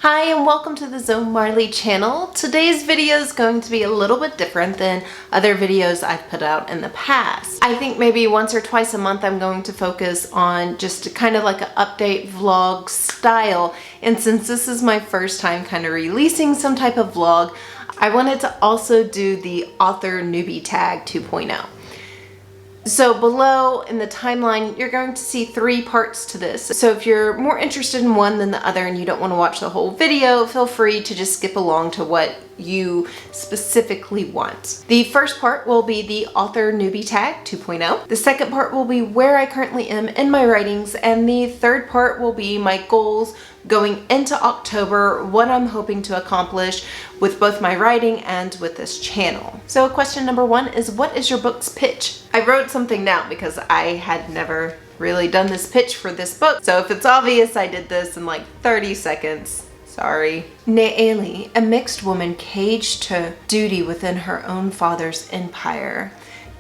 Hi and welcome to the Zoe Marley channel. Today's video is going to be a little bit different than other videos I've put out in the past. I think maybe once or twice a month I'm going to focus on just kind of like an update vlog style. And since this is my first time kind of releasing some type of vlog, I wanted to also do the author newbie tag 2.0. So below in the timeline, you're going to see 3 parts to this. So if you're more interested in one than the other and you don't want to watch the whole video, feel free to just skip along to what you specifically want. The first part will be the author newbie tag 2.0. The second part will be where I currently am in my writings. And the third part will be my goals going into October, what I'm hoping to accomplish with both my writing and with this channel. So question number 1 is, what is your book's pitch? I wrote something down because I had never really done this pitch for this book. So if it's obvious, I did this in like 30 seconds. Sorry. NaNoWriMo, a mixed woman caged to duty within her own father's empire,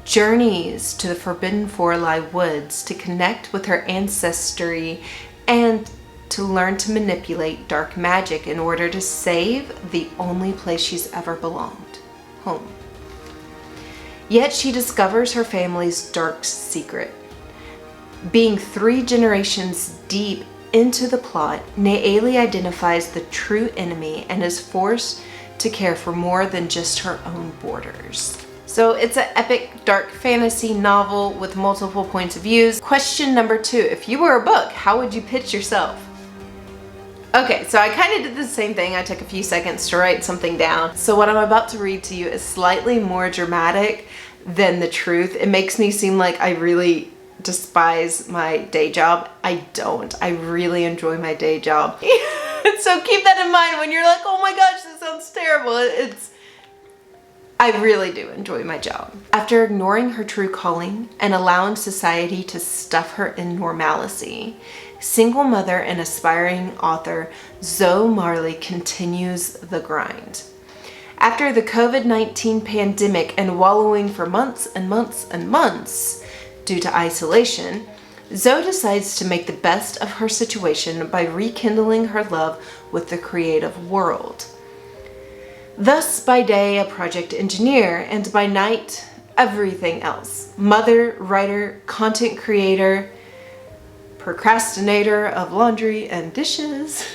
journeys to the forbidden Forli woods to connect with her ancestry and to learn to manipulate dark magic in order to save the only place she's ever belonged, home. Yet she discovers her family's dark secret. Being 3 generations deep into the plot, NaNoWriMo identifies the true enemy and is forced to care for more than just her own borders. So it's an epic dark fantasy novel with multiple points of views. Question number 2, if you were a book, how would you pitch yourself? Okay, so I kind of did the same thing. I took a few seconds to write something down. So what I'm about to read to you is slightly more dramatic than the truth. It makes me seem like I really despise my day job. I don't. I really enjoy my day job. So keep that in mind when you're like, oh my gosh, this sounds terrible. I really do enjoy my job. After ignoring her true calling and allowing society to stuff her in normalcy, single mother and aspiring author Zoe Marley continues the grind. After the COVID-19 pandemic and wallowing for months and months and months due to isolation, Zoe decides to make the best of her situation by rekindling her love with the creative world. Thus, by day, a project engineer, and by night, everything else. Mother, writer, content creator, procrastinator of laundry and dishes.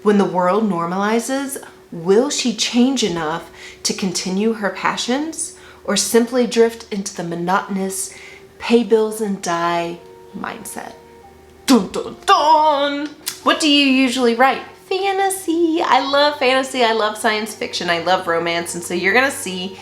When the world normalizes, will she change enough to continue her passions or simply drift into the monotonous pay bills and die mindset? Dun, dun, dun. What do you usually write? Fantasy. I love fantasy. I love science fiction. I love romance. And so you're going to see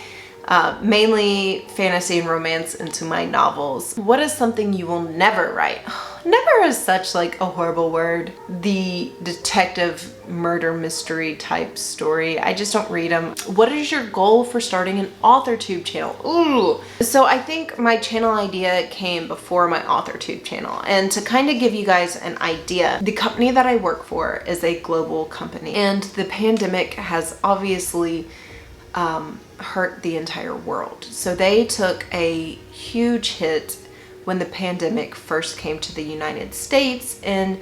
mainly fantasy and romance into my novels. What is something you will never write? Never is such like a horrible word. The detective murder mystery type story. I just don't read them. What is your goal for starting an AuthorTube channel? Ooh. So I think my channel idea came before my AuthorTube channel. And to kind of give you guys an idea, the company that I work for is a global company. And the pandemic has obviously hurt the entire world. So they took a huge hit when the pandemic first came to the United States in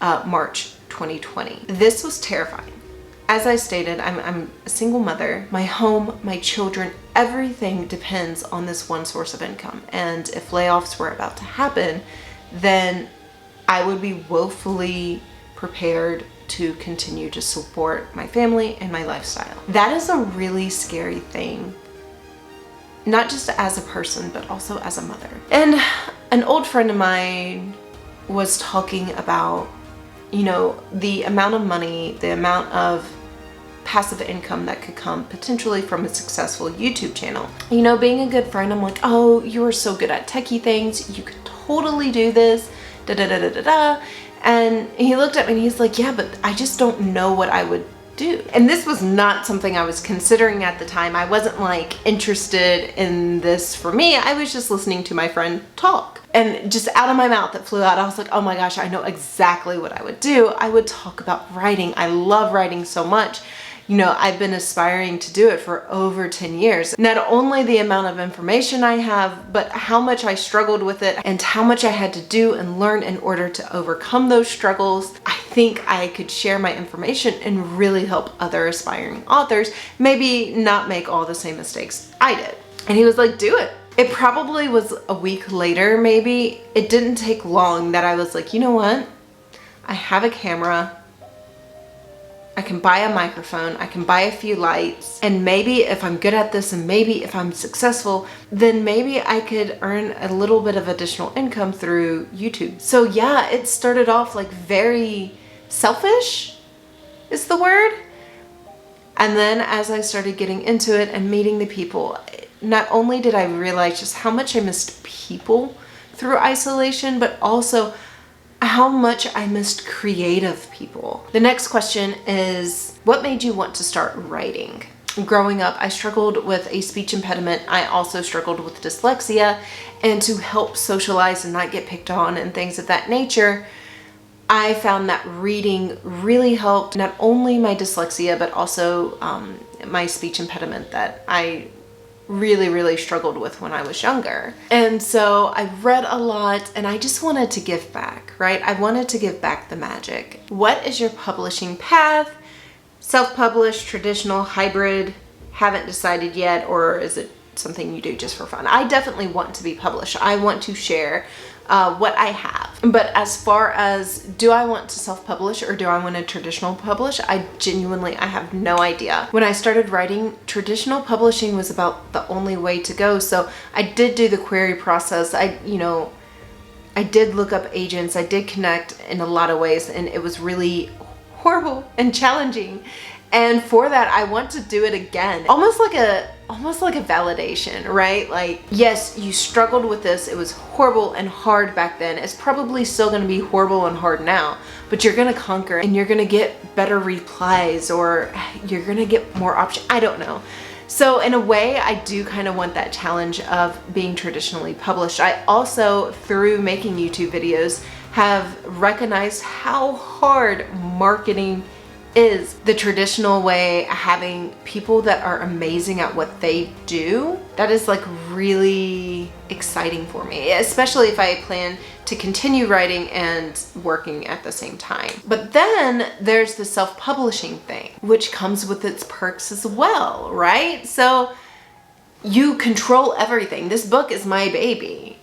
March 2020. This was terrifying. As I stated, I'm a single mother. My home, my children, everything depends on this one source of income. And if layoffs were about to happen, then I would be woefully prepared to continue to support my family and my lifestyle. That is a really scary thing, not just as a person, but also as a mother. And an old friend of mine was talking about, you know, the amount of money, the amount of passive income that could come potentially from a successful YouTube channel. You know, being a good friend, I'm like, oh, you are so good at techie things. You could totally do this, da da da da da da. And he looked at me and he's like, yeah, but I just don't know what I would do. And this was not something I was considering at the time. I wasn't like interested in this for me. I was just listening to my friend talk. And just out of my mouth it flew out. I was like, oh my gosh, I know exactly what I would do. I would talk about writing. I love writing so much. you know, I've been aspiring to do it for over 10 years. Not only the amount of information I have, but how much I struggled with it and how much I had to do and learn in order to overcome those struggles. I think I could share my information and really help other aspiring authors maybe not make all the same mistakes I did. And he was like, do it. It probably was a week later, maybe. It didn't take long that I was like, you know what? I have a camera. I can buy a microphone, I can buy a few lights, and maybe if I'm good at this and maybe if I'm successful, then maybe I could earn a little bit of additional income through YouTube. So yeah, it started off like very selfish is the word. And then as I started getting into it and meeting the people, not only did I realize just how much I missed people through isolation, but also how much I missed creative people. The next question is, what made you want to start writing? Growing up, I struggled with a speech impediment. I also struggled with dyslexia, and to help socialize and not get picked on and things of that nature, I found that reading really helped not only my dyslexia, but also my speech impediment that I really struggled with when I was younger. And so I read a lot and I just wanted to give back, right? I wanted to give back the magic. What is your publishing path? Self-published, traditional, hybrid? Haven't decided yet, or is it something you do just for fun? I definitely want to be published. I want to share what I have. But as far as, do I want to self-publish or do I want to traditional publish? I have no idea. When I started writing, traditional publishing was about the only way to go. So I did do the query process. I did look up agents. I did connect in a lot of ways, and it was really horrible and challenging. And for that, I want to do it again. Almost like a validation, right? Like, yes, you struggled with this. It was horrible and hard back then. It's probably still going to be horrible and hard now, but you're going to conquer and you're going to get better replies, or you're going to get more options. I don't know. So in a way, I do kind of want that challenge of being traditionally published. I also, through making YouTube videos, have recognized how hard marketing is. The traditional way, having people that are amazing at what they do, that is like really exciting for me, especially if I plan to continue writing and working at the same time. But then there's the self-publishing thing, which comes with its perks as well, right? So you control everything. This book is my baby.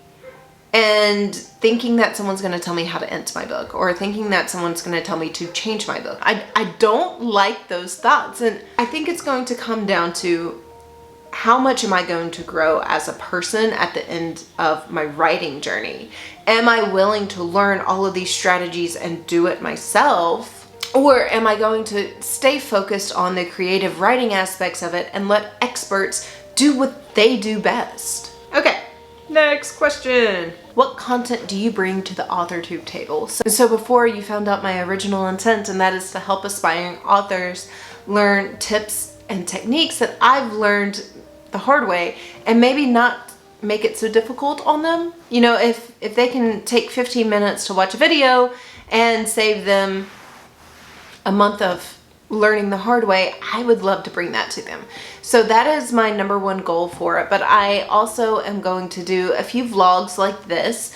And thinking that someone's going to tell me how to end my book, or thinking that someone's going to tell me to change my book, I don't like those thoughts. And I think it's going to come down to, how much am I going to grow as a person at the end of my writing journey? Am I willing to learn all of these strategies and do it myself? Or am I going to stay focused on the creative writing aspects of it and let experts do what they do best? Okay. Next question. What content do you bring to the AuthorTube table? So before, you found out my original intent, and that is to help aspiring authors learn tips and techniques that I've learned the hard way, and maybe not make it so difficult on them. You know, if they can take 15 minutes to watch a video and save them a month of learning the hard way, I would love to bring that to them. So that is my number one goal for it. But I also am going to do a few vlogs like this,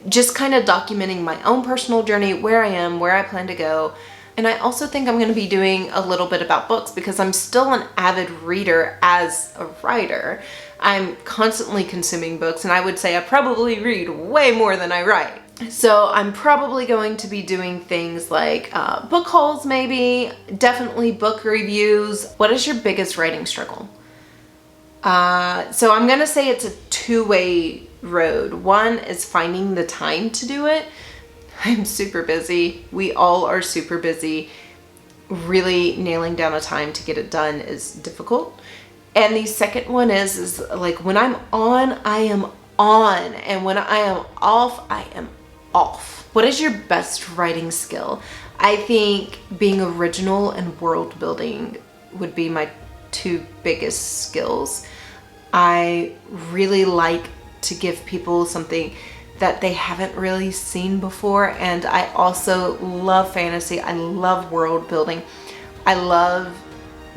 just kind of documenting my own personal journey, where I am, where I plan to go. And I also think I'm going to be doing a little bit about books, because I'm still an avid reader as a writer. I'm constantly consuming books, and I would say I probably read way more than I write. So I'm probably going to be doing things like book hauls, maybe, definitely book reviews. What is your biggest writing struggle? So I'm gonna say it's a two-way road. One is finding the time to do it. I'm super busy. We all are super busy. Really nailing down a time to get it done is difficult. And the second one is like, when I'm on, I am on. And when I am off, I am off. What is your best writing skill? I think being original and world building would be my two biggest skills. I really like to give people something that they haven't really seen before, and I also love fantasy. I love world building. I love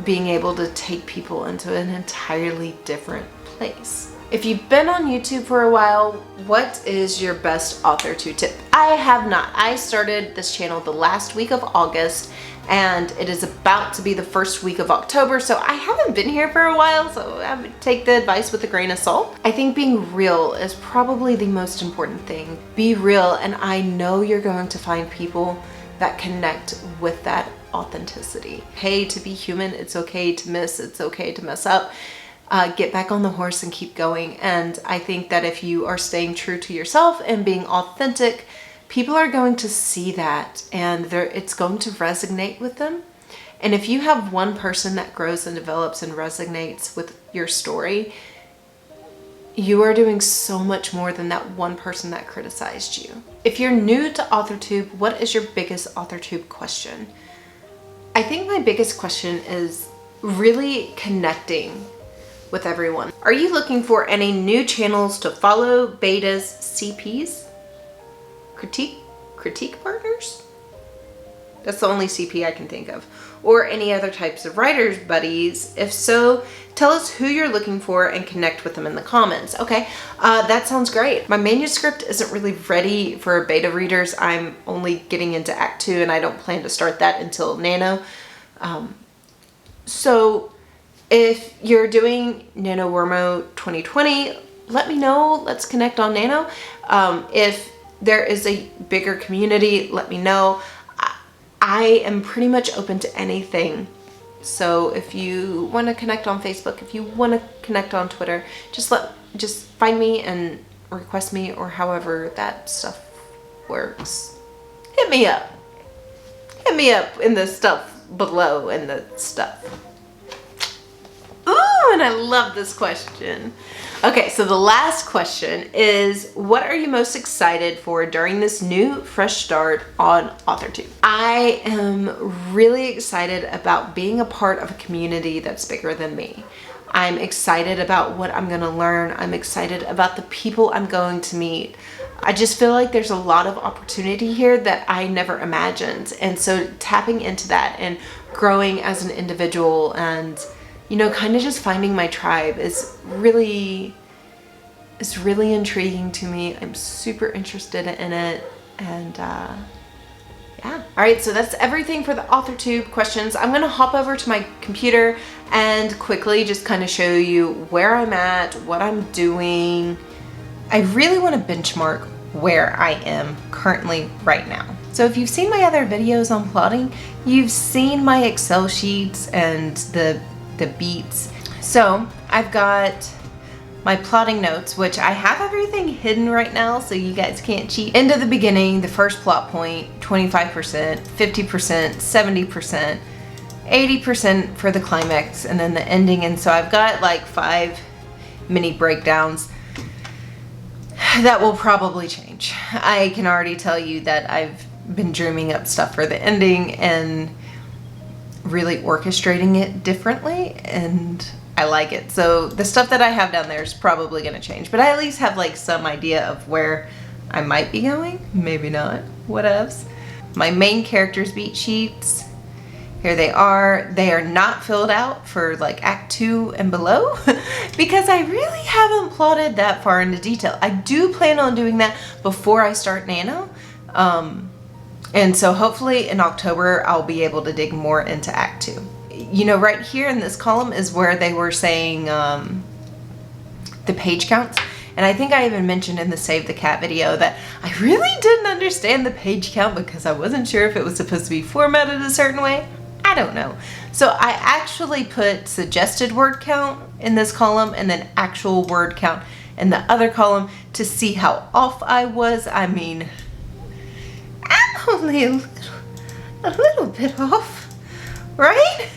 being able to take people into an entirely different place. If you've been on YouTube for a while, what is your best AuthorTube tip? I have not. I started this channel the last week of August, and it is about to be the first week of October, so I haven't been here for a while, so I would take the advice with a grain of salt. I think being real is probably the most important thing. Be real, and I know you're going to find people that connect with that authenticity. Hey, to be human, it's okay to miss, it's okay to mess up. Get back on the horse and keep going. And I think that if you are staying true to yourself and being authentic, people are going to see that, and it's going to resonate with them. And if you have one person that grows and develops and resonates with your story, you are doing so much more than that one person that criticized you. If you're new to AuthorTube, what is your biggest AuthorTube question? I think my biggest question is really connecting with everyone. Are you looking for any new channels to follow, betas, CPs? Critique partners? That's the only CP I can think of. Or any other types of writers buddies? If so, tell us who you're looking for and connect with them in the comments. Okay, that sounds great. My manuscript isn't really ready for beta readers. I'm only getting into Act 2 and I don't plan to start that until Nano. So if you're doing NaNoWriMo 2020, let me know. Let's connect on Nano. If there is a bigger community, let me know. I am pretty much open to anything. So if you want to connect on Facebook, if you want to connect on Twitter, just find me and request me, or however that stuff works. Hit me up. Hit me up in the stuff below in the stuff. Ooh, and I love this question. Okay, so the last question is, what are you most excited for during this new fresh start on AuthorTube? I am really excited about being a part of a community that's bigger than me. I'm excited about what I'm gonna learn. I'm excited about the people I'm going to meet. I just feel like there's a lot of opportunity here that I never imagined. And so tapping into that and growing as an individual and, you know, kind of just finding my tribe is really intriguing to me. I'm super interested in it, and yeah. All right, so that's everything for the AuthorTube questions. I'm gonna hop over to my computer and quickly just kind of show you where I'm at, what I'm doing. I really want to benchmark where I am currently right now. So if you've seen my other videos on plotting, you've seen my Excel sheets and the beats. So I've got my plotting notes, which I have everything hidden right now so you guys can't cheat. Into the beginning, the first plot point, 25%, 50%, 70%, 80% for the climax, and then the ending. And so I've got like 5 mini breakdowns that will probably change. I can already tell you that I've been dreaming up stuff for the ending and really orchestrating it differently, and I like it. So the stuff that I have down there is probably going to change, but I at least have like some idea of where I might be going. Maybe not. Whatevs. My main characters beat sheets. Here they are. They are not filled out for like Act 2 and below because I really haven't plotted that far into detail. I do plan on doing that before I start Nano. And so hopefully in October, I'll be able to dig more into Act 2. You know, right here in this column is where they were saying the page counts. And I think I even mentioned in the Save the Cat video that I really didn't understand the page count because I wasn't sure if it was supposed to be formatted a certain way. I don't know. So I actually put suggested word count in this column and then actual word count in the other column to see how off I was. I mean, I'm only a little bit off, right?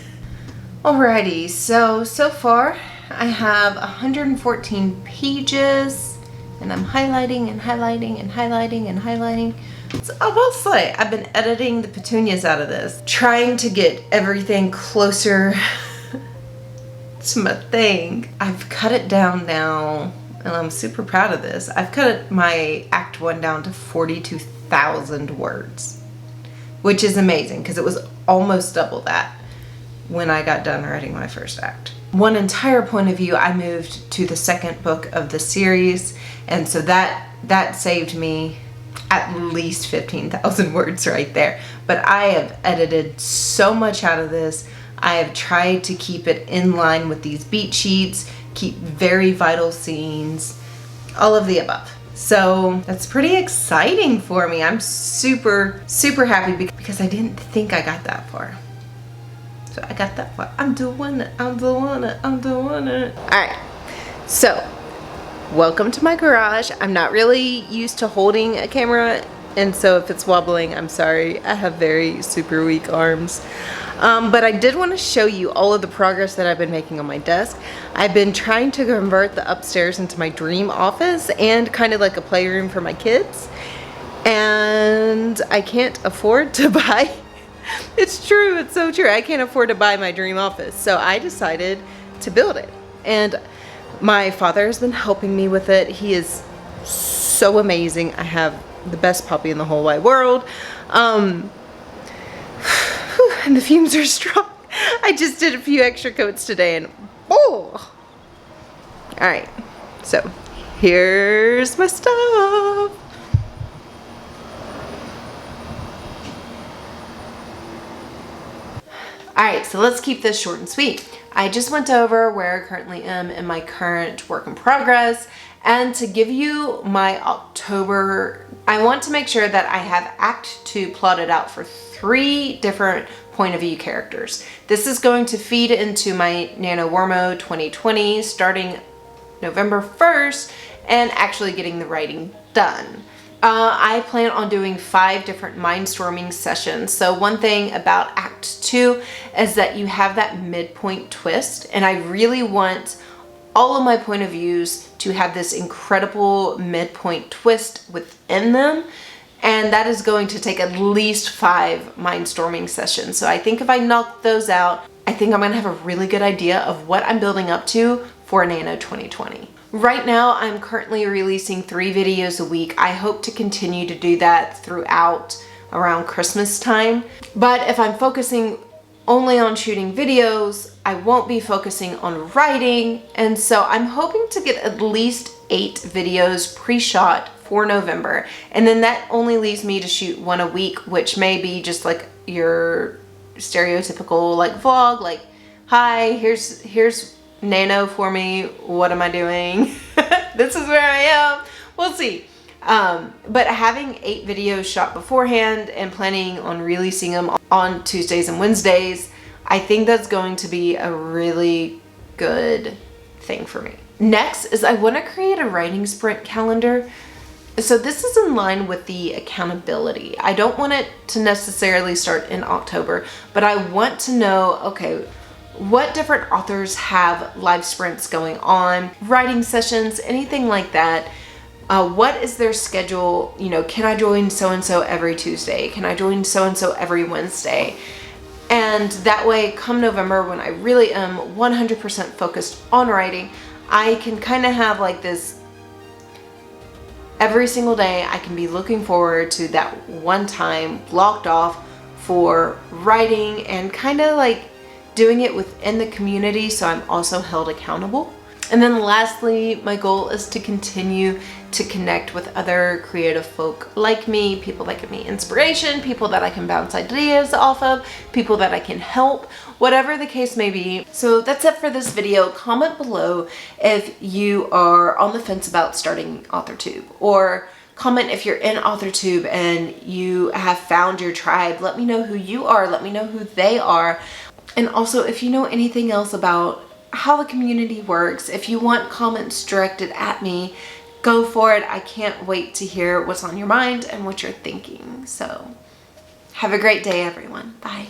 Alrighty, so far I have 114 pages and I'm highlighting and highlighting and highlighting and highlighting. So I will say I've been editing the petunias out of this, trying to get everything closer to my thing. I've cut it down now and I'm super proud of this. I've cut my Act 1 down to 42,000 words, which is amazing because it was almost double that when I got done writing my first act. One entire point of view, I moved to the second book of the series, and so that saved me at least 15,000 words right there. But I have edited so much out of this. I have tried to keep it in line with these beat sheets, keep very vital scenes, all of the above. So that's pretty exciting for me. I'm super, super happy because I didn't think I got that far. So I got that far. I'm doing it, I'm doing it, I'm doing it. All right, so welcome to my garage. I'm not really used to holding a camera, and so if it's wobbling, I'm sorry. I have very super weak arms. But I did want to show you all of the progress that I've been making on my desk. I've been trying to convert the upstairs into my dream office and kind of like a playroom for my kids. And I can't afford to buy, it's true, it's so true. I can't afford to buy my dream office. So I decided to build it. And my father has been helping me with it. He is so amazing. I have the best puppy in the whole wide world. And the fumes are strong. I just did a few extra coats today and oh! Alright, so here's my stuff. Alright, so let's keep this short and sweet. I just went over where I currently am in my current work in progress, and to give you my October, I want to make sure that I have Act 2 plotted out for 3 different point of view characters. This is going to feed into my NaNoWriMo 2020 starting November 1st and actually getting the writing done. I plan on doing 5 different mindstorming sessions. So one thing about Act 2 is that you have that midpoint twist, and I really want all of my point of views to have this incredible midpoint twist within them. And that is going to take at least 5 mindstorming sessions. So I think if I knock those out, I think I'm gonna have a really good idea of what I'm building up to for Nano 2020. Right now, I'm currently releasing 3 videos a week. I hope to continue to do that throughout around Christmas time. But if I'm focusing only on shooting videos, I won't be focusing on writing. And so I'm hoping to get at least 8 videos pre-shot for November. And then that only leaves me to shoot 1 a week, which may be just like your stereotypical like vlog, like, hi, here's Nano for me, what am I doing? This is where I am. We'll see. But having 8 videos shot beforehand and planning on releasing them on Tuesdays and Wednesdays, I think that's going to be a really good thing for me. Next is I want to create a writing sprint calendar. So this is in line with the accountability. I don't want it to necessarily start in October, but I want to know, okay, what different authors have live sprints going on, writing sessions, anything like that. What is their schedule? You know, can I join so-and-so every Tuesday? Can I join so-and-so every Wednesday? And that way, come November, when I really am 100% focused on writing, I can kind of have like this, every single day I can be looking forward to that one time blocked off for writing and kind of like doing it within the community, so I'm also held accountable. And then lastly, my goal is to continue to connect with other creative folk like me, people that give me inspiration, people that I can bounce ideas off of, people that I can help, whatever the case may be. So that's it for this video. Comment below if you are on the fence about starting AuthorTube, or comment if you're in AuthorTube and you have found your tribe. Let me know who you are, let me know who they are. And also, if you know anything else about how the community works, if you want comments directed at me, go for it. I can't wait to hear what's on your mind and what you're thinking. So have a great day, everyone. Bye.